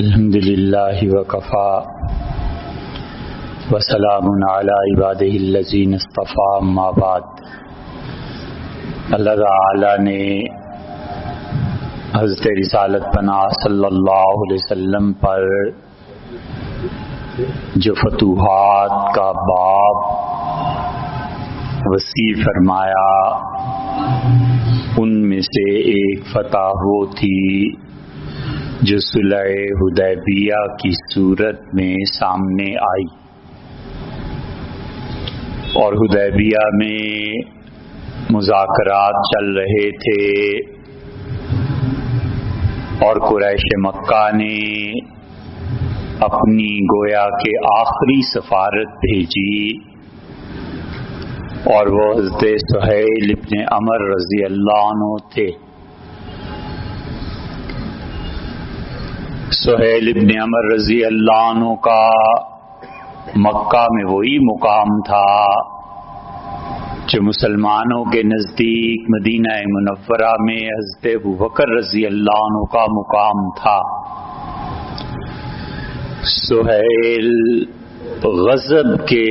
الحمد للہ وکفا وسلام علی عبادہ الذین اصطفیٰ اما بعد۔ اللہ تعالی نے حضرت رسالت پناہ صلی اللہ علیہ وسلم پر جو فتوحات کا باب وسیع فرمایا، ان میں سے ایک فتح وہ تھی جو صلح حدیبیہ کی صورت میں سامنے آئی، اور حدیبیہ میں مذاکرات چل رہے تھے اور قریش مکہ نے اپنی گویا کہ آخری سفارت بھیجی، اور وہ حضرت سہیل ابن عمر رضی اللہ عنہ تھے۔ سہیل ابن عمر رضی اللہ عنہ کا مکہ میں وہی مقام تھا جو مسلمانوں کے نزدیک مدینہ منورہ میں حضرت ابوبکر رضی اللہ عنہ کا مقام تھا۔ سہیل غضب کے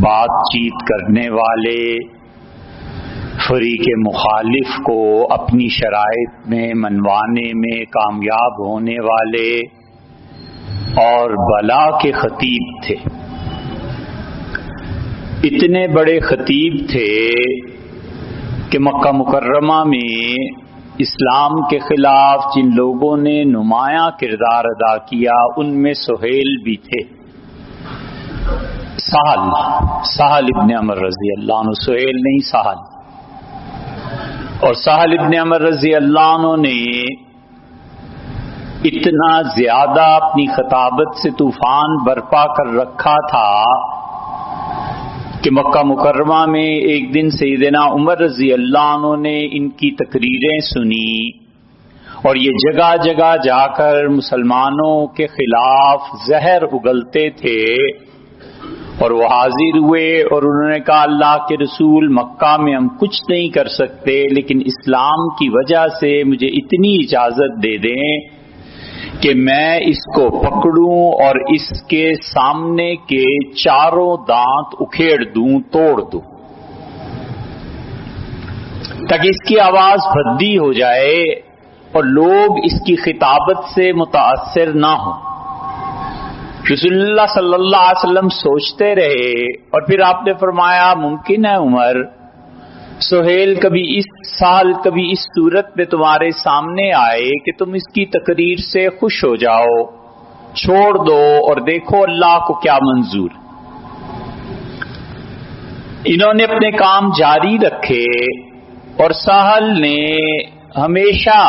بات چیت کرنے والے، فریق مخالف کو اپنی شرائط میں منوانے میں کامیاب ہونے والے اور بلا کے خطیب تھے۔ اتنے بڑے خطیب تھے کہ مکہ مکرمہ میں اسلام کے خلاف جن لوگوں نے نمایاں کردار ادا کیا ان میں سہیل بھی تھے۔ سہل ابن عمر رضی اللہ عنہ، سہیل نہیں سہل۔ اور سہل ابن عمر رضی اللہ عنہ نے اتنا زیادہ اپنی خطابت سے طوفان برپا کر رکھا تھا کہ مکہ مکرمہ میں ایک دن سیدنا عمر رضی اللہ عنہ نے ان کی تقریریں سنی، اور یہ جگہ جگہ جا کر مسلمانوں کے خلاف زہر اگلتے تھے، اور وہ حاضر ہوئے اور انہوں نے کہا اللہ کے رسول، مکہ میں ہم کچھ نہیں کر سکتے، لیکن اسلام کی وجہ سے مجھے اتنی اجازت دے دیں کہ میں اس کو پکڑوں اور اس کے سامنے کے چاروں دانت اکھیڑ دوں، توڑ دوں، تاکہ اس کی آواز بھدی ہو جائے اور لوگ اس کی خطابت سے متاثر نہ ہوں۔ رسول اللہ صلی اللہ علیہ وسلم سوچتے رہے، اور پھر آپ نے فرمایا ممکن ہے عمر، سہیل کبھی اس سال کبھی اس صورت میں تمہارے سامنے آئے کہ تم اس کی تقریر سے خوش ہو جاؤ، چھوڑ دو اور دیکھو اللہ کو کیا منظور۔ انہوں نے اپنے کام جاری رکھے، اور سہل نے ہمیشہ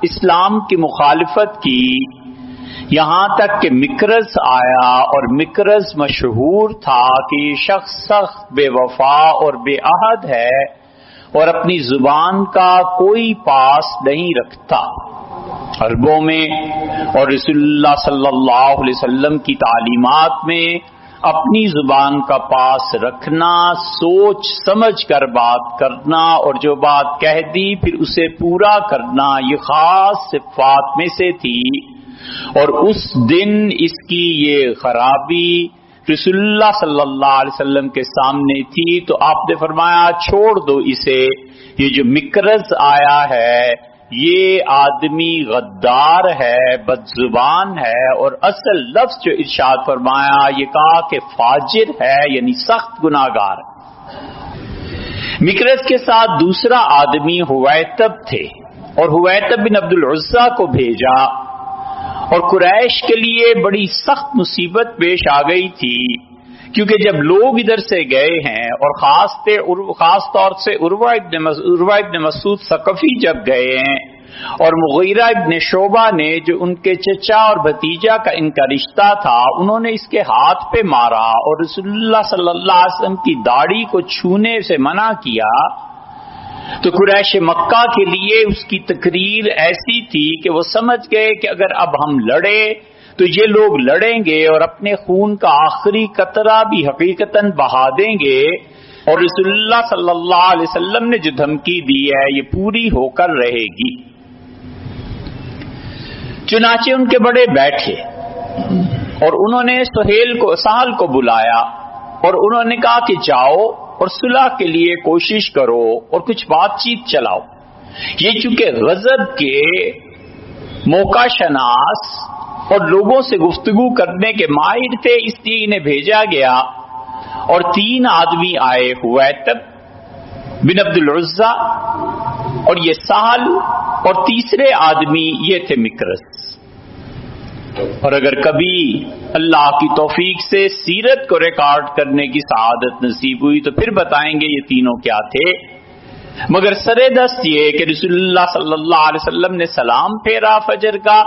اسلام کی مخالفت کی، یہاں تک کہ مکرز آیا، اور مکرز مشہور تھا کہ یہ شخص سخت بے وفا اور بے عہد ہے اور اپنی زبان کا کوئی پاس نہیں رکھتا عربوں میں، اور رسول اللہ صلی اللہ علیہ وسلم کی تعلیمات میں اپنی زبان کا پاس رکھنا، سوچ سمجھ کر بات کرنا، اور جو بات کہہ دی پھر اسے پورا کرنا، یہ خاص صفات میں سے تھی۔ اور اس دن اس کی یہ خرابی رسول اللہ صلی اللہ علیہ وسلم کے سامنے تھی، تو آپ نے فرمایا چھوڑ دو اسے، یہ جو مکرز آیا ہے یہ آدمی غدار ہے، بدزبان ہے، اور اصل لفظ جو ارشاد فرمایا یہ کہا کہ فاجر ہے، یعنی سخت گناہگار۔ مکرز کے ساتھ دوسرا آدمی ہویتب تھے، اور ہویتب بن عبد العزیٰ کو بھیجا، اور قریش کے لیے بڑی سخت مصیبت پیش آ گئی تھی، کیونکہ جب لوگ ادھر سے گئے ہیں، اور خاص طور سے عروہ ابن مسعود ثقفی جب گئے ہیں، اور مغیرہ ابن شعبہ نے جو ان کے چچا اور بھتیجا کا ان کا رشتہ تھا، انہوں نے اس کے ہاتھ پہ مارا اور رسول اللہ صلی اللہ علیہ وسلم کی داڑھی کو چھونے سے منع کیا، تو قریش مکہ کے لیے اس کی تقریر ایسی تھی کہ وہ سمجھ گئے کہ اگر اب ہم لڑے تو یہ لوگ لڑیں گے اور اپنے خون کا آخری قطرہ بھی حقیقتاً بہا دیں گے، اور رسول اللہ صلی اللہ علیہ وسلم نے جو دھمکی دی ہے یہ پوری ہو کر رہے گی۔ چنانچہ ان کے بڑے بیٹھے اور انہوں نے سہل کو بلایا اور انہوں نے کہا کہ جاؤ اور صلح کے لیے کوشش کرو اور کچھ بات چیت چلاؤ. یہ چونکہ غضب کے موقع شناس اور لوگوں سے گفتگو کرنے کے ماہر تھے، اس لیے انہیں بھیجا گیا. اور 3 آدمی آئے، حویتب بن عبد العزا اور یہ سہل، اور تیسرے آدمی یہ تھے مکرس. اور اگر کبھی اللہ کی توفیق سے سیرت کو ریکارڈ کرنے کی سعادت نصیب ہوئی تو پھر بتائیں گے یہ تینوں کیا تھے. مگر سر دست یہ کہ رسول اللہ صلی اللہ علیہ وسلم نے سلام پھیرا فجر کا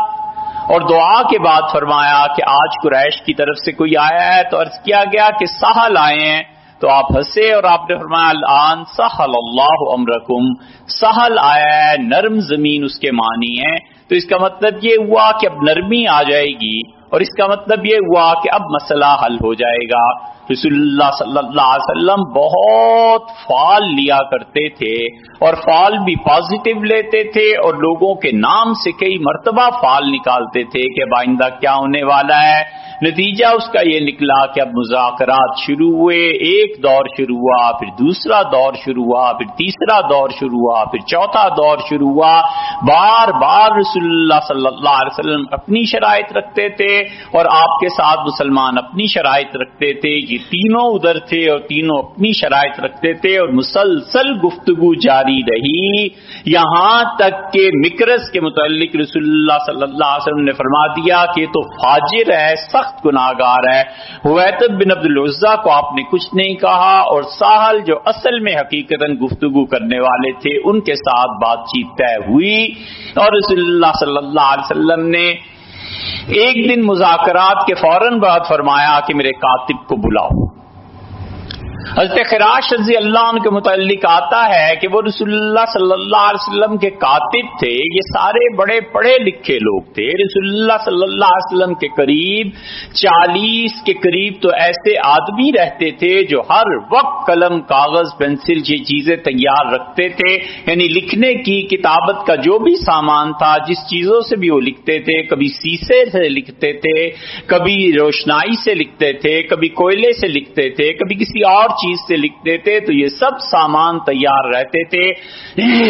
اور دعا کے بعد فرمایا کہ آج قریش کی طرف سے کوئی آیا ہے، تو عرض کیا گیا کہ سہل آئے ہیں، تو آپ ہنسے اور آپ نے فرمایا الان سہل اللہ امرکم، سہل آیا ہے، نرم زمین اس کے معنی ہے. تو اس کا مطلب یہ ہوا کہ اب نرمی آ جائے گی، اور اس کا مطلب یہ ہوا کہ اب مسئلہ حل ہو جائے گا. رسول اللہ صلی اللہ علیہ وسلم بہت فعال لیا کرتے تھے اور فعال بھی پازیٹیو لیتے تھے، اور لوگوں کے نام سے کئی مرتبہ فعال نکالتے تھے کہ اب آئندہ کیا ہونے والا ہے. نتیجہ اس کا یہ نکلا کہ اب مذاکرات شروع ہوئے، ایک دور شروع ہوا، پھر دوسرا دور شروع ہوا، پھر تیسرا دور شروع ہوا، پھر چوتھا دور شروع ہوا. بار بار رسول اللہ صلی اللہ علیہ وسلم اپنی شرائط رکھتے تھے اور آپ کے ساتھ مسلمان اپنی شرائط رکھتے تھے. یہ تینوں ادھر تھے اور تینوں اپنی شرائط رکھتے تھے، اور مسلسل گفتگو جاری رہی یہاں تک کہ مکرس کے متعلق رسول اللہ صلی اللہ علیہ وسلم نے فرما دیا کہ یہ تو فاجر ہے، سخت گناہگار ہے. حویتب بن عبد العزا کو آپ نے کچھ نہیں کہا، اور سہل جو اصل میں حقیقتاً گفتگو کرنے والے تھے ان کے ساتھ بات چیت طے ہوئی. اور رسول اللہ صلی اللہ علیہ وسلم نے ایک دن مذاکرات کے فوراً بعد فرمایا کہ میرے کاتب کو بلاؤ. حضرت خراش رضی اللہ عنہ کے متعلق آتا ہے کہ وہ رسول اللہ صلی اللہ علیہ وسلم کے کاتب تھے. یہ سارے بڑے پڑھے لکھے لوگ تھے. رسول اللہ صلی اللہ علیہ وسلم کے قریب 40 کے قریب تو ایسے آدمی رہتے تھے جو ہر وقت قلم، کاغذ، پینسل یہ چیزیں تیار رکھتے تھے. یعنی لکھنے کی، کتابت کا جو بھی سامان تھا، جس چیزوں سے بھی وہ لکھتے تھے، کبھی سیسے سے لکھتے تھے، کبھی روشنائی سے لکھتے تھے، کبھی کوئلے سے لکھتے تھے، کبھی کسی اور چیز سے لکھتے تھے. تو یہ سب سامان تیار رہتے تھے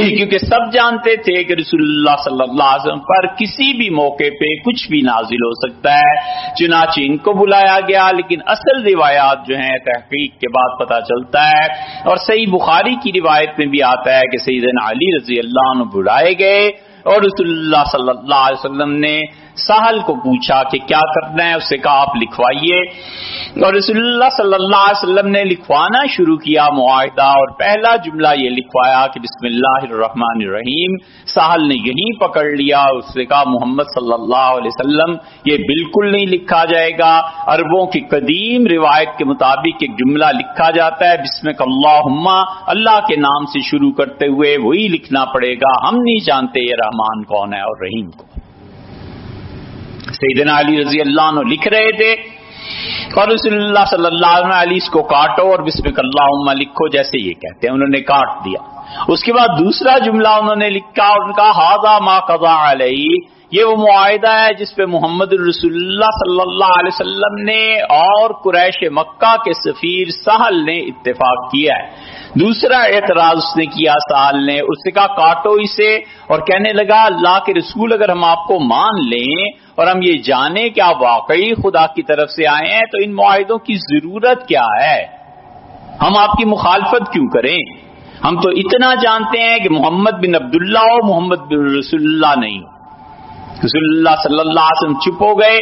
کیونکہ سب جانتے تھے کہ رسول اللہ صلی اللہ علیہ وسلم پر کسی بھی موقع پہ کچھ بھی نازل ہو سکتا ہے. چنانچہ ان کو بلایا گیا، لیکن اصل روایات جو ہیں تحقیق کے بعد پتہ چلتا ہے، اور صحیح بخاری کی روایت میں بھی آتا ہے کہ سیدنا علی رضی اللہ عنہ بلائے گئے اور رسول اللہ صلی اللہ علیہ وسلم نے سہل کو پوچھا کہ کیا کرنا ہے. اس سے کہا آپ لکھوائیے، اور رسول اللہ صلی اللہ علیہ وسلم نے لکھوانا شروع کیا معاہدہ، اور پہلا جملہ یہ لکھوایا کہ بسم اللہ الرحمن الرحیم. سہل نے یہیں پکڑ لیا، اس سے کہا محمد صلی اللہ علیہ وسلم یہ بالکل نہیں لکھا جائے گا. عربوں کی قدیم روایت کے مطابق ایک جملہ لکھا جاتا ہے بسمک اللہم، اللہ کے نام سے شروع کرتے ہوئے وہی لکھنا پڑے گا. ہم نہیں جانتے یہ رحمان کون ہے اور رحیم کون. سیدنا علی رضی اللہ عنہ لکھ رہے تھے اور رسول اللہ صلی اللہ علیہ وسلم علی اس کو کاٹو اور بسمک اللہم لکھو جیسے یہ کہتے ہیں. انہوں نے کاٹ دیا. اس کے بعد دوسرا جملہ انہوں نے لکھا اور ان کا ھذا ما قضى علیہ، یہ وہ معاہدہ ہے جس پہ محمد رسول اللہ صلی اللہ علیہ وسلم نے اور قریش مکہ کے سفیر سہل نے اتفاق کیا ہے. دوسرا اعتراض اس نے کیا سہل نے، اس نے کہا کاٹو اسے، اور کہنے لگا اللہ کے رسول اگر ہم آپ کو مان لیں اور ہم یہ جانیں کہ آپ واقعی خدا کی طرف سے آئے ہیں تو ان معاہدوں کی ضرورت کیا ہے، ہم آپ کی مخالفت کیوں کریں. ہم تو اتنا جانتے ہیں کہ محمد بن عبداللہ ہو، محمد بن رسول اللہ نہیں ہو. رسول اللہ صلی اللہ علیہ وسلم چپ ہو گئے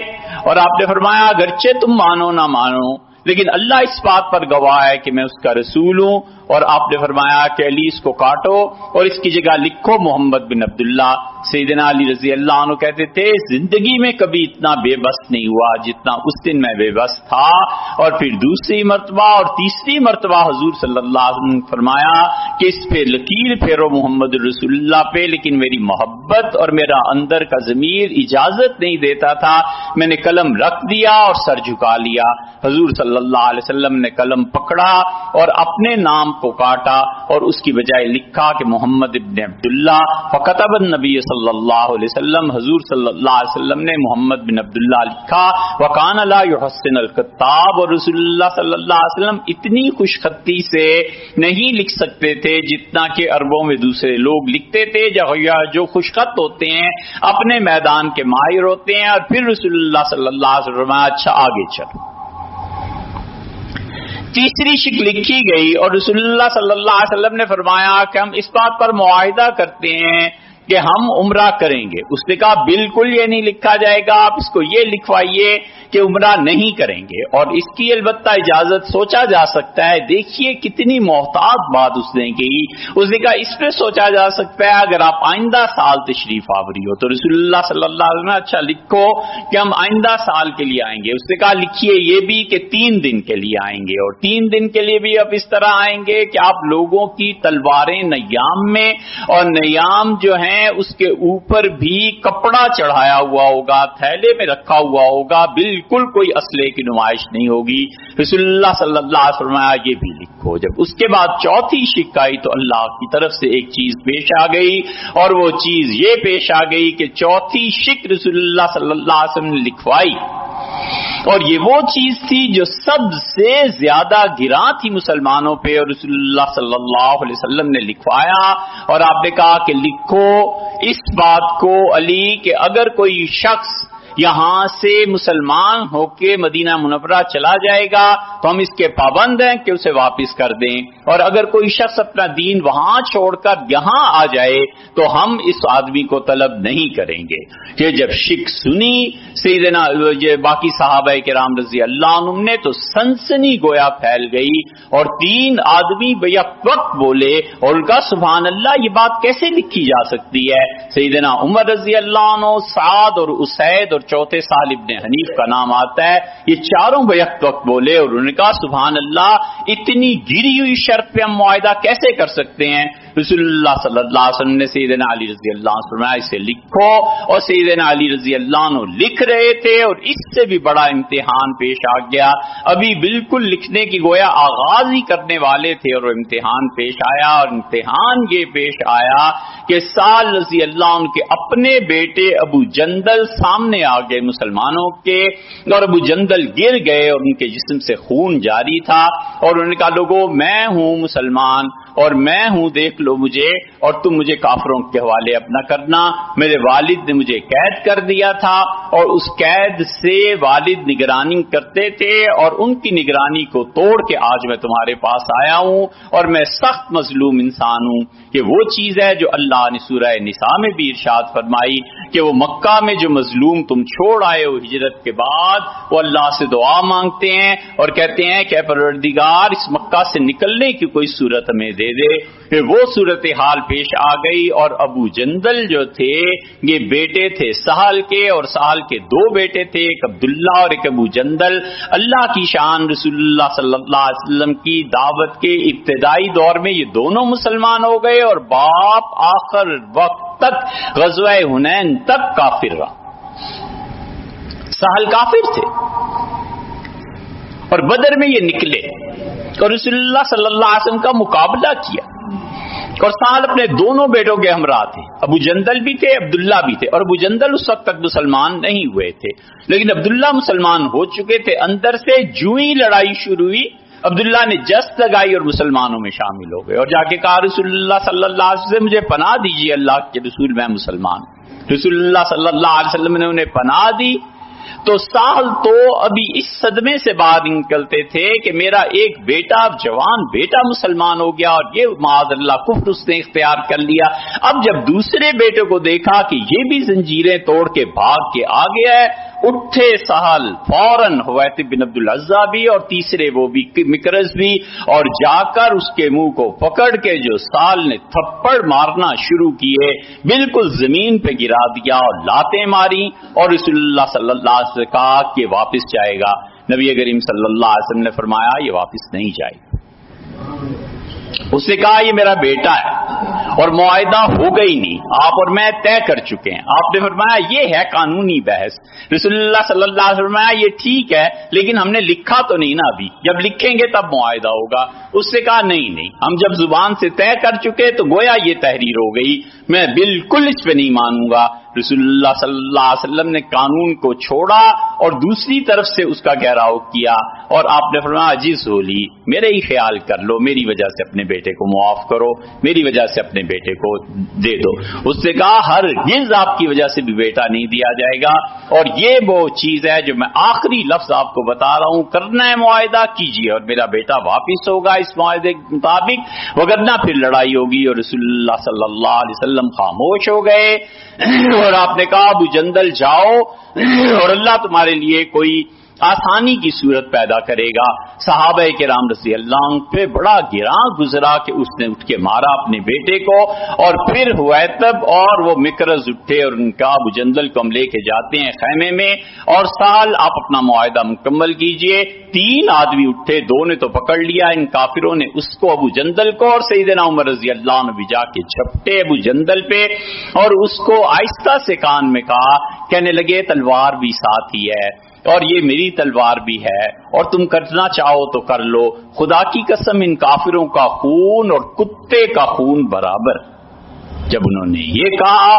اور آپ نے فرمایا اگرچہ تم مانو نہ مانو لیکن اللہ اس بات پر گواہ ہے کہ میں اس کا رسول ہوں. اور آپ نے فرمایا کہ علی اس کو کاٹو اور اس کی جگہ لکھو محمد بن عبداللہ. سیدنا علی رضی اللہ عنہ کہتے تھے زندگی میں کبھی اتنا بے بس نہیں ہوا جتنا اس دن میں بے بس تھا. اور پھر دوسری مرتبہ اور تیسری مرتبہ حضور صلی اللہ علیہ وسلم نے فرمایا کہ اس پہ لکیر پھیرو محمد رسول اللہ پہ، لیکن میری محبت اور میرا اندر کا ضمیر اجازت نہیں دیتا تھا. میں نے قلم رکھ دیا اور سر جھکا لیا. حضور صلی اللہ علیہ وسلم نے قلم پکڑا اور اپنے نام کو کاٹا اور اس کی بجائے لکھا کہ محمد ابن عبداللہ، فکتب النبی صلی اللہ علیہ وسلم، حضور صلی اللہ علیہ وسلم نے محمد بن عبداللہ لکھا، وکان لا یحسن الخطاب، اور رسول اللہ صلی اللہ علیہ وسلم اتنی خوش خطی سے نہیں لکھ سکتے تھے جتنا کہ عربوں میں دوسرے لوگ لکھتے تھے، جو خوش خط ہوتے ہیں اپنے میدان کے ماہر ہوتے ہیں۔ اور پھر رسول اللہ صلی اللہ علیہ وسلم اچھا آگے چلو، تیسری شک لکھی گئی اور رسول اللہ صلی اللہ علیہ وسلم نے فرمایا کہ ہم اس بات پر معاہدہ کرتے ہیں کہ ہم عمرہ کریں گے۔ اس نے کہا بالکل یہ نہیں لکھا جائے گا، آپ اس کو یہ لکھوائیے کہ عمرہ نہیں کریں گے، اور اس کی البتہ اجازت سوچا جا سکتا ہے۔ دیکھیے کتنی محتاط بات اس نے کی، اس نے کہا اس پہ سوچا جا سکتا ہے اگر آپ آئندہ سال تشریف آوری ہو۔ تو رسول اللہ صلی اللہ علیہ وسلم اچھا لکھو کہ ہم آئندہ سال کے لیے آئیں گے۔ اس نے کہا لکھیے یہ بھی کہ 3 دن کے لیے آئیں گے، اور 3 دن کے لیے بھی اب اس طرح آئیں گے کہ آپ لوگوں کی تلواریں نیام میں، اور نیام جو ہیں اس کے اوپر بھی کپڑا چڑھایا ہوا ہوگا، تھیلے میں رکھا ہوا ہوگا، بالکل کوئی اسلحے کی نمائش نہیں ہوگی۔ رسول اللہ صلی اللہ علیہ وسلم یہ بھی لکھو۔ جب اس کے بعد چوتھی شک آئی تو اللہ کی طرف سے ایک چیز پیش آ گئی، اور وہ چیز یہ پیش آ گئی کہ چوتھی شک رسول اللہ صلی اللہ علیہ وسلم نے لکھوائی، اور یہ وہ چیز تھی جو سب سے زیادہ گراں تھی مسلمانوں پہ، اور رسول اللہ صلی اللہ علیہ وسلم نے لکھوایا، اور آپ نے کہا کہ لکھو اس بات کو علی کہ اگر کوئی شخص یہاں سے مسلمان ہو کے مدینہ منورہ چلا جائے گا تو ہم اس کے پابند ہیں کہ اسے واپس کر دیں، اور اگر کوئی شخص اپنا دین وہاں چھوڑ کر یہاں آ جائے تو ہم اس آدمی کو طلب نہیں کریں گے۔ یہ جب شک سنی سیدنا باقی صحابہ کرام رضی اللہ عنہم نے تو سنسنی گویا پھیل گئی، اور 3 آدمی بیک وقت بولے، اور ان کا سبحان اللہ یہ بات کیسے لکھی جا سکتی ہے۔ سیدنا عمر رضی اللہ عنہ، سعد اور اسید اور چوتھے سال ابن حنیف کا نام آتا ہے، یہ چاروں بیک وقت بولے، اور انہوں نے کہا سبحان اللہ اتنی گری ہوئی شرط پہ ہم معاہدہ کیسے کر سکتے ہیں۔ رسول اللہ صلی اللہ علیہ وسلم نے سیدنا علی رضی اللہ عنہ فرمایا اسے لکھو، اور سیدنا علی رضی اللہ عنہ لکھ رہے تھے، اور اس سے بھی بڑا امتحان پیش آ گیا، ابھی بالکل لکھنے کی گویا آغاز ہی کرنے والے تھے، اور وہ امتحان پیش آیا، اور امتحان یہ پیش آیا کہ سال رضی اللہ عنہ کے اپنے بیٹے ابو جندل سامنے آ گئے مسلمانوں کے، اور ابو جندل گر گئے اور ان کے جسم سے خون جاری تھا، اور انہوں نے کہا لوگوں میں ہوں مسلمان اور میں ہوں، دیکھ لو مجھے، اور تم مجھے کافروں کے حوالے اپنا کرنا۔ میرے والد نے مجھے قید کر دیا تھا، اور اس قید سے والد نگرانی کرتے تھے، اور ان کی نگرانی کو توڑ کے آج میں تمہارے پاس آیا ہوں، اور میں سخت مظلوم انسان ہوں۔ کہ وہ چیز ہے جو اللہ نے سورہ نساء میں بھی ارشاد فرمائی کہ وہ مکہ میں جو مظلوم تم چھوڑ آئے ہو ہجرت کے بعد، وہ اللہ سے دعا مانگتے ہیں اور کہتے ہیں کہ اے پروردگار اس مکہ سے نکلنے کی کوئی صورت ہمیں دے دے۔ پھر وہ صورتحال پیش آ گئی، اور ابو جندل جو تھے یہ بیٹے تھے سہل کے، اور سہل کے 2 بیٹے تھے، ایک عبداللہ اور ایک ابو جندل۔ اللہ کی شان، رسول اللہ صلی اللہ علیہ وسلم کی دعوت کے ابتدائی دور میں یہ دونوں مسلمان ہو گئے، اور باپ آخر وقت تک غزوہ حنین تک کافر رہا۔ سہل کافر تھے اور بدر میں یہ نکلے اور رسول اللہ صلی اللہ علیہ وسلم کا مقابلہ کیا، اور سہل اپنے دونوں بیٹوں کے ہمراہ تھے، ابو جندل بھی تھے عبداللہ بھی تھے، اور ابو جندل اس وقت تک مسلمان نہیں ہوئے تھے لیکن عبداللہ مسلمان ہو چکے تھے۔ اندر سے جو ہی لڑائی شروع ہوئی عبداللہ نے جست لگائی اور مسلمانوں میں شامل ہو گئے، اور جا کے کہا رسول اللہ صلی اللہ علیہ وسلم مجھے پناہ دیجیے، اللہ کے رسول میں مسلمان۔ رسول اللہ صلی اللہ علیہ وسلم نے انہیں پناہ دی، تو سہل تو ابھی اس صدمے سے باہر نکلتے تھے کہ میرا ایک بیٹا جوان بیٹا مسلمان ہو گیا، اور یہ معاذ اللہ کفر اس نے اختیار کر لیا۔ اب جب دوسرے بیٹے کو دیکھا کہ یہ بھی زنجیریں توڑ کے بھاگ کے آ گیا ہے، اٹھے سہل فوراً حویط بن عبد العزیٰ بھی اور تیسرے وہ بھی مکرز بھی، اور جا کر اس کے منہ کو پکڑ کے جو سہل نے تھپڑ مارنا شروع کیے بالکل زمین پہ گرا دیا اور لاتیں ماری، اور رسول اللہ صلی اللہ علیہ وسلم سے کہا کہ واپس جائے گا۔ نبی کریم صلی اللہ علیہ وسلم نے فرمایا یہ واپس نہیں جائے گا۔ اس نے کہا یہ میرا بیٹا ہے اور معاہدہ ہوگا ہی نہیں، آپ اور میں طے کر چکے ہیں۔ آپ نے فرمایا یہ ہے قانونی بحث۔ رسول اللہ صلی اللہ علیہ وسلم فرمایا یہ ٹھیک ہے لیکن ہم نے لکھا تو نہیں نا ابھی، جب لکھیں گے تب معاہدہ ہوگا۔ اس نے کہا نہیں، ہم جب زبان سے طے کر چکے تو گویا یہ تحریر ہو گئی، میں بالکل اس پہ نہیں مانوں گا۔ رسول اللہ صلی اللہ علیہ وسلم نے قانون کو چھوڑا اور دوسری طرف سے اس کا گھیراؤ کیا، اور آپ نے فرمایا عزیز ہولی میرے ہی خیال کر لو، میری وجہ سے اپنے بیٹے کو معاف کرو، میری وجہ سے اپنے بیٹے کو دے دو۔ اس نے کہا ہرگز آپ کی وجہ سے بھی بیٹا نہیں دیا جائے گا، اور یہ وہ چیز ہے جو میں آخری لفظ آپ کو بتا رہا ہوں، کرنا ہے معاہدہ کیجیے اور میرا بیٹا واپس ہوگا اس معاہدے کے مطابق، وگرنہ پھر لڑائی ہوگی۔ اور رسول اللہ صلی اللہ علیہ وسلم خاموش ہو گئے، اور آپ نے کہا ابو جندل جاؤ اور اللہ تمہارے لیے کوئی آسانی کی صورت پیدا کرے گا۔ صحابہ کرام رضی اللہ عنہ پہ بڑا گراں گزرا کہ اس نے اٹھ کے مارا اپنے بیٹے کو، اور پھر حویتب اور وہ مکرز اٹھے اور ان کا ابو جندل کو ہم لے کے جاتے ہیں خیمے میں، اور سال آپ اپنا معاہدہ مکمل کیجئے۔ 3 آدمی اٹھے، 2 نے تو پکڑ لیا ان کافروں نے اس کو ابو جندل کو، اور سیدنا عمر رضی اللہ عنہ بھی جا کے جھپٹے ابو جندل پہ اور اس کو آہستہ سے کان میں کہا، کہنے لگے تلوار بھی ساتھ ہی ہے اور یہ میری تلوار بھی ہے، اور تم کرنا چاہو تو کر لو، خدا کی قسم ان کافروں کا خون اور کتے کا خون برابر۔ جب انہوں نے یہ کہا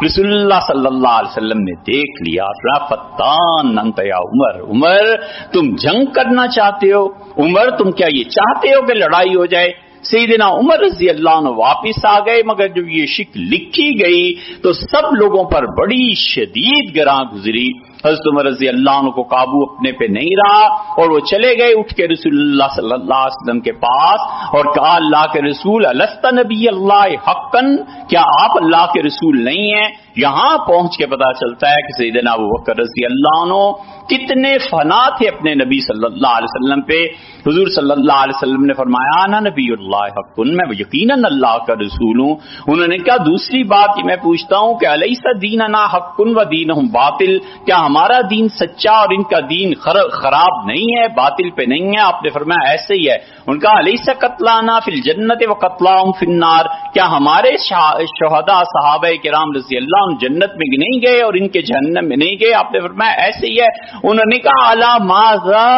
رسول اللہ صلی اللہ علیہ وسلم نے دیکھ لیا، فتان انت یا عمر، عمر تم جنگ کرنا چاہتے ہو؟ عمر تم کیا یہ چاہتے ہو کہ لڑائی ہو جائے؟ سیدنا عمر رضی اللہ عنہ واپس آ گئے، مگر جب یہ شک لکھی گئی تو سب لوگوں پر بڑی شدید گراں گزری۔ حضرت عمر رضی اللہ عنہ کو قابو اپنے پہ نہیں رہا اور وہ چلے گئے اٹھ کے رسول اللہ صلی اللہ علیہ وسلم کے پاس اور کہا اللہ کے رسول الست نبی اللہ حقا، کیا آپ اللہ کے رسول نہیں ہیں؟ یہاں پہنچ کے پتا چلتا ہے کہ سیدنا ابوبکر رضی اللہ عنہ کتنے فنا تھے اپنے نبی صلی اللہ علیہ وسلم پہ۔ حضور صلی اللہ علیہ وسلم نے فرمایا انا نبی اللہ حق، میں یقیناً اللہ کا رسول ہوں۔ انہوں نے کہا دوسری بات یہ میں پوچھتا ہوں کہ الیس دیننا حق و دینہم باطل، کیا ہمارا دین سچا اور ان کا دین خراب نہیں ہے، باطل پہ نہیں ہے؟ آپ نے فرمایا ایسے ہی ہے۔ ان کا الیس قتلانا فی الجنت و قتلاہم فی النار، کیا ہمارے شہداء صحابہ کرام رضی اللہ عنہ جنت میں نہیں گئے اور ان کے جہنم میں نہیں گئے؟ آپ نے فرمایا ایسے ہی ہے۔ انہوں نے کہا الا ماذا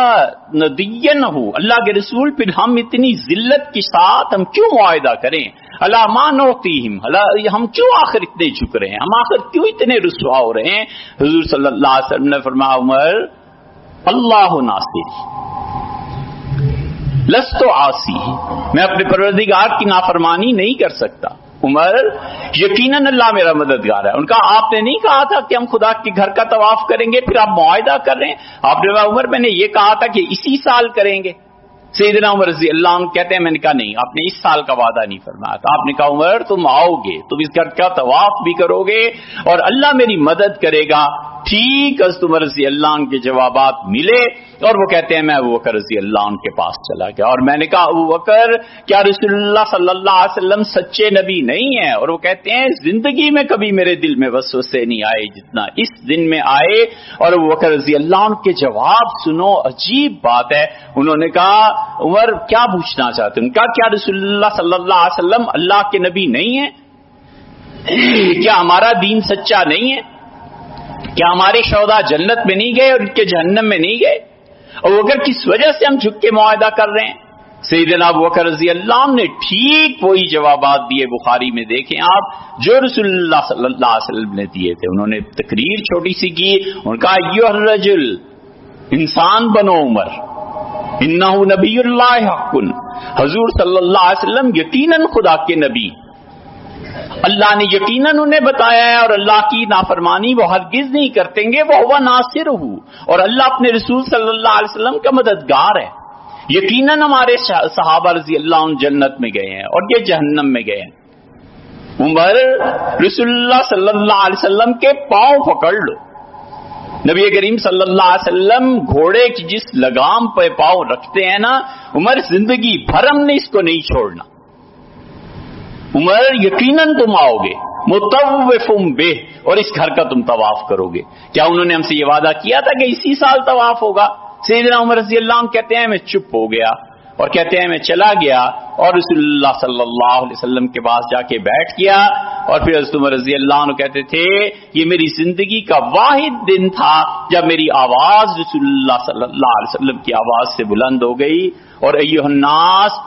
ندینہ، اللہ کے رسول پھر ہم اتنی ذلت کے ساتھ ہم کیوں معاہدہ کریں؟ الا ما نعطیہم، ہم کیوں آخر اتنے جھک رہے ہیں، ہم آخر کیوں اتنے رسوا ہو رہے ہیں؟ حضور صلی اللہ علیہ وسلم نے فرمایا عمر اللہ ناصری لست عاصی، میں اپنے پروردگار کی نافرمانی نہیں کر سکتا۔ عمر یقیناً اللہ میرا مددگار ہے۔ ان کا آپ نے نہیں کہا تھا کہ ہم خدا کے گھر کا طواف کریں گے، پھر آپ معاہدہ کر رہے ہیں؟ آپ نے کہا عمر میں نے یہ کہا تھا کہ اسی سال کریں گے۔ سیدنا عمر رضی اللہ عنہ کہتے ہیں میں نے کہا نہیں، آپ نے اس سال کا وعدہ نہیں فرمایا تھا، آپ نے کہا عمر تم آؤ گے، تم اس گھر کا طواف بھی کرو گے اور اللہ میری مدد کرے گا۔ ٹھیک حضرت عمر رضی اللہ عنہ کے جوابات ملے اور وہ کہتے ہیں میں ابوبکر رضی اللہ عنہ کے پاس چلا گیا اور میں نے کہا ابوبکر کیا رسول اللہ صلی اللہ علیہ وسلم سچے نبی نہیں ہیں؟ اور وہ کہتے ہیں زندگی میں کبھی میرے دل میں وسوسے نہیں آئے جتنا اس دن میں آئے۔ اور ابوبکر رضی اللہ عنہ کے جواب سنو، عجیب بات ہے۔ انہوں نے کہا عمر کیا پوچھنا چاہتے ہیں؟ کہا کیا رسول اللہ صلی اللہ علیہ وسلم اللہ کے نبی نہیں ہیں؟ کیا ہمارا دین سچا نہیں ہے؟ کیا ہمارے شہداء جنت میں نہیں گئے اور ان کے جہنم میں نہیں گئے؟ اور اگر کس وجہ سے ہم جھک کے معاہدہ کر رہے ہیں؟ سیدنا ابوبکر رضی اللہ عنہ نے ٹھیک وہی جوابات دیے، بخاری میں دیکھیں آپ، جو رسول اللہ صلی اللہ علیہ وسلم نے دیے تھے۔ انہوں نے تقریر چھوٹی سی کی، ان کا ایھا الرجل، انسان بنو عمر، انہ نبی اللہ حق، حضور صلی اللہ علیہ وسلم یقیناً خدا کے نبی، اللہ نے یقیناً انہیں بتایا ہے اور اللہ کی نافرمانی وہ ہرگز نہیں کرتے گے، وہ ہوا ناصر ہو، اور اللہ اپنے رسول صلی اللہ علیہ وسلم کا مددگار ہے۔ یقیناً ہمارے صحابہ رضی اللہ عنہ جنت میں گئے ہیں اور یہ جہنم میں گئے ہیں۔ عمر رسول اللہ صلی اللہ علیہ وسلم کے پاؤں پکڑ لو۔ نبی کریم صلی اللہ علیہ وسلم گھوڑے کی جس لگام پہ پاؤں رکھتے ہیں نا، عمر زندگی بھر ہم نے اس کو نہیں چھوڑنا۔ عمر یقیناً تم آؤ گے، مطوفم بہ، اور اس گھر کا تم طواف کرو گے۔ کیا انہوں نے ہم سے یہ وعدہ کیا تھا کہ اسی سال طواف ہوگا؟ سیدنا عمر رضی اللہ عنہ کہتے ہیں میں چپ ہو گیا۔ اور کہتے ہیں میں چلا گیا اور رسول اللہ صلی اللہ علیہ وسلم کے پاس جا کے بیٹھ گیا، اور پھر حضرت عمر رضی اللہ عنہ کہتے تھے یہ میری زندگی کا واحد دن تھا جب میری آواز رسول اللہ صلی اللہ علیہ وسلم کی آواز سے بلند ہو گئی، اور ایھا الناس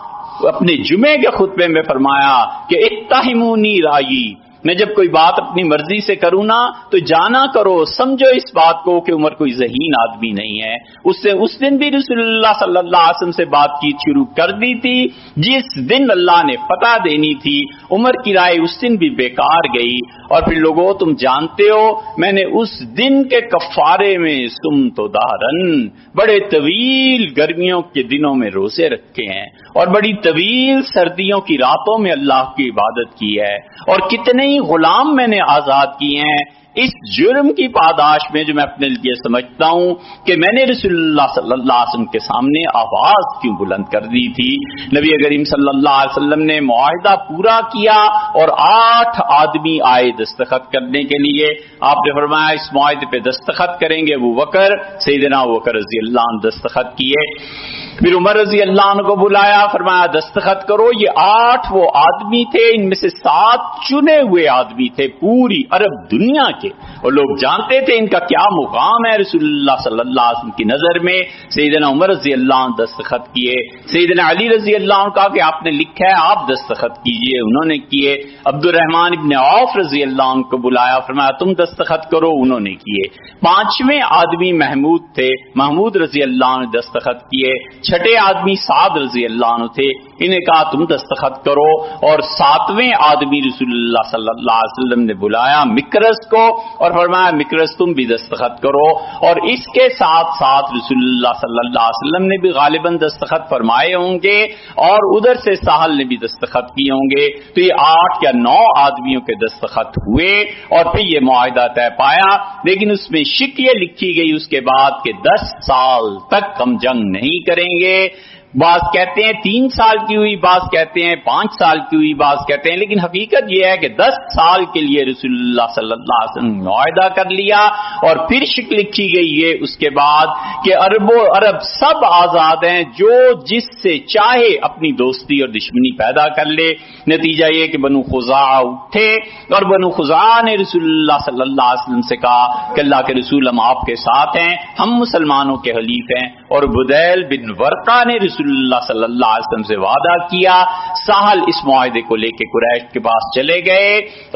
اپنے جمعے کے خطبے میں فرمایا کہ اتہمونی رائی، میں جب کوئی بات اپنی مرضی سے کروں نا تو جانا کرو، سمجھو اس بات کو کہ عمر کوئی ذہین آدمی نہیں ہے۔ اس دن بھی رسول اللہ صلی اللہ علیہ وسلم سے بات چیت شروع کر دی تھی، جس دن اللہ نے فتح دینی تھی عمر کی رائے اس دن بھی بیکار گئی۔ اور پھر لوگوں تم جانتے ہو میں نے اس دن کے کفارے میں سمت و دارن، بڑے طویل گرمیوں کے دنوں میں روزے رکھے ہیں اور بڑی طویل سردیوں کی راتوں میں اللہ کی عبادت کی ہے، اور کتنے غلام میں نے آزاد کیے ہیں، اس جرم کی پاداش میں جو میں اپنے لیے سمجھتا ہوں کہ میں نے رسول اللہ صلی اللہ علیہ وسلم کے سامنے آواز کیوں بلند کر دی تھی۔ نبی کریم صلی اللہ علیہ وسلم نے معاہدہ پورا کیا اور 8 آدمی آئے دستخط کرنے کے لیے۔ آپ نے فرمایا اس معاہدے پہ دستخط کریں گے ابوبکر، سیدنا ابوبکر رضی اللہ عنہ دستخط کیے۔ پھر عمر رضی اللہ عنہ کو بلایا، فرمایا دستخط کرو۔ یہ 8 وہ آدمی تھے، ان میں سے 7 چنے ہوئے آدمی تھے پوری عرب دنیا کے، اور لوگ جانتے تھے ان کا کیا مقام ہے رسول اللہ صلی اللہ علیہ وسلم کی نظر میں۔ سیدنا عمر رضی اللہ عنہ دستخط کیے، سیدنا علی رضی اللہ عنہ کہا کہ آپ نے لکھا ہے آپ دستخط کیجئے، انہوں نے کیے۔ عبد الرحمن ابن عوف رضی اللہ عنہ کو بلایا، فرمایا تم دستخط کرو، انہوں نے کیے۔ 5ویں آدمی محمود تھے، محمود رضی اللہ عنہ دستخط کیے۔ 6 آدمی سعد رضی اللہ عنہ تھے، انہیں کہا تم دستخط کرو، اور 7ویں آدمی رسول اللہ صلی اللہ علیہ وسلم نے بلایا مکرس کو اور فرمایا مکرس تم بھی دستخط کرو، اور اس کے ساتھ ساتھ رسول اللہ صلی اللہ علیہ وسلم نے بھی غالباً دستخط فرمائے ہوں گے اور ادھر سے سہل نے بھی دستخط کیے ہوں گے۔ تو یہ 8 یا 9 آدمیوں کے دستخط ہوئے اور پھر یہ معاہدہ طے پایا، لیکن اس میں شک یہ لکھی گئی اس کے بعد کہ 10 سال تک ہم جنگ نہیں کریں گے۔ بعض کہتے ہیں 3 سال کی ہوئی، بعض کہتے ہیں 5 سال کی ہوئی، بعض کہتے ہیں، لیکن حقیقت یہ ہے کہ 10 سال کے لیے رسول اللہ صلی اللہ علیہ وسلم نے معاہدہ کر لیا، اور پھر شک لکھی گئی ہے اس کے بعد کہ عرب سب آزاد ہیں، جو جس سے چاہے اپنی دوستی اور دشمنی پیدا کر لے۔ نتیجہ یہ کہ بنو خزاعہ اٹھے اور بنو خزاعہ نے رسول اللہ صلی اللہ علیہ وسلم سے کہا کہ اللہ کے رسول ہم آپ کے ساتھ ہیں، ہم مسلمانوں کے حلیف ہیں، اور بدیل بن ورقہ نے رسول اللہ صلی اللہ علیہ وسلم سے وعدہ کیا۔ سہل اس معاہدے کو لے کے قریش کے پاس چلے گئے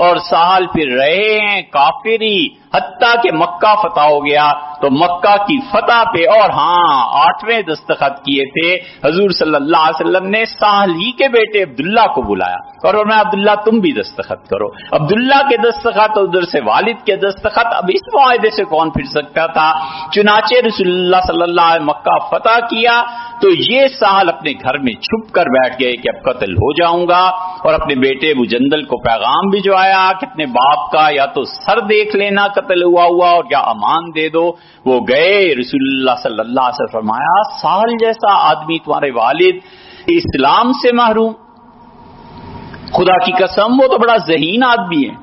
اور سہل پھر رہے ہیں کافری، حتیٰ کہ مکہ فتح ہو گیا تو مکہ کی فتح پہ، اور 8ویں دستخط کیے تھے حضور صلی اللہ علیہ وسلم نے سہل ہی کے بیٹے عبداللہ کو بلایا اور میں عبداللہ تم بھی دستخط کرو۔ عبداللہ کے دستخط اور ادھر سے والد کے دستخط، اب اس معاہدے سے کون پھر سکتا تھا؟ چنانچہ رسول اللہ صلی اللہ علیہ وسلم مکہ فتح کیا تو یہ سہل اپنے گھر میں چھپ کر بیٹھ گئے کہ اب قتل ہو جاؤں گا، اور اپنے بیٹے ابو جندل کو پیغام بھجوایا کہ اپنے باپ کا یا تو سر دیکھ لینا قتل ہوا اور یا امان دے دو۔ وہ گئے، رسول اللہ صلی اللہ علیہ وسلم فرمایا سہل جیسا آدمی تمہارے والد اسلام سے محروم، خدا کی قسم وہ تو بڑا ذہین آدمی ہے۔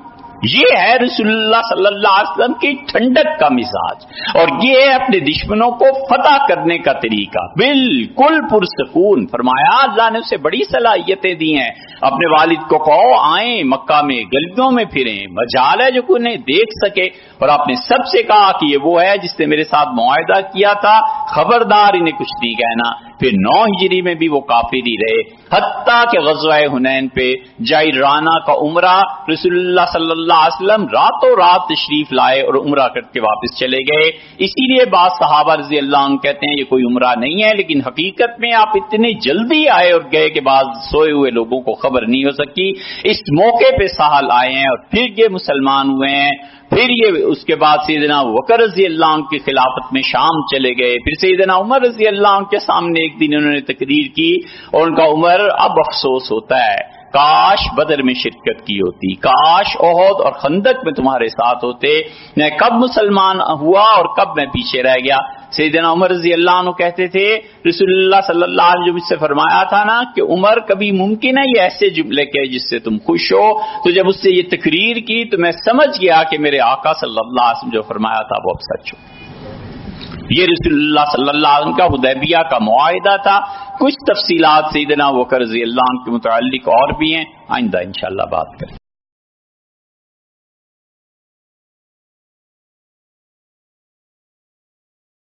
یہ ہے رسول اللہ صلی اللہ علیہ وسلم کی ٹھنڈک کا مزاج، اور یہ ہے اپنے دشمنوں کو فتح کرنے کا طریقہ، بالکل پرسکون۔ فرمایا اللہ نے اسے بڑی صلاحیتیں دی ہیں، اپنے والد کو کہو آئیں مکہ میں گلیوں میں پھریں، مجال ہے جو کوئی انہیں دیکھ سکے، اور آپ نے سب سے کہا کہ یہ وہ ہے جس نے میرے ساتھ معاہدہ کیا تھا، خبردار انہیں کچھ نہیں کہنا۔ پھر 9 ہجری میں بھی وہ کافر ہی رہے، حتیٰ کہ غزوہ حنین پہ جائرانہ کا عمرہ رسول اللہ صلی اللہ علیہ وسلم راتوں رات تشریف لائے اور عمرہ کر کے واپس چلے گئے۔ اسی لیے بعض صحابہ رضی اللہ عنہ کہتے ہیں یہ کوئی عمرہ نہیں ہے، لیکن حقیقت میں آپ اتنے جلدی آئے اور گئے کہ بعض سوئے ہوئے لوگوں کو خبر نہیں ہو سکی۔ اس موقع پہ سہل آئے ہیں اور پھر یہ مسلمان ہوئے ہیں۔ پھر یہ اس کے بعد سیدنا ابوبکر رضی اللہ عنہ کی خلافت میں شام چلے گئے، پھر سیدنا عمر رضی اللہ عنہ کے سامنے ایک دن انہوں نے تقریر کی اور ان کا عمر اب افسوس ہوتا ہے کاش بدر میں شرکت کی ہوتی، کاش احد اور خندق میں تمہارے ساتھ ہوتے، میں کب مسلمان ہوا اور کب میں پیچھے رہ گیا۔ سیدنا عمر رضی اللہ عنہ کہتے تھے رسول اللہ صلی اللہ علیہ وسلم جو مجھ سے فرمایا تھا نا کہ عمر کبھی ممکن ہے یہ ایسے جملے کہے جس سے تم خوش ہو، تو جب اس سے یہ تقریر کی تو میں سمجھ گیا کہ میرے آقا صلی اللہ علیہ وسلم جو فرمایا تھا وہ اب سچ ہو۔ یہ رسول اللہ صلی اللہ علیہ وسلم کا حدیبیہ کا معاہدہ تھا. کچھ تفصیلات سیدنا ابوبکر رضی اللہ عنہ کے متعلق اور بھی ہیں، آئندہ انشاءاللہ بات کریں.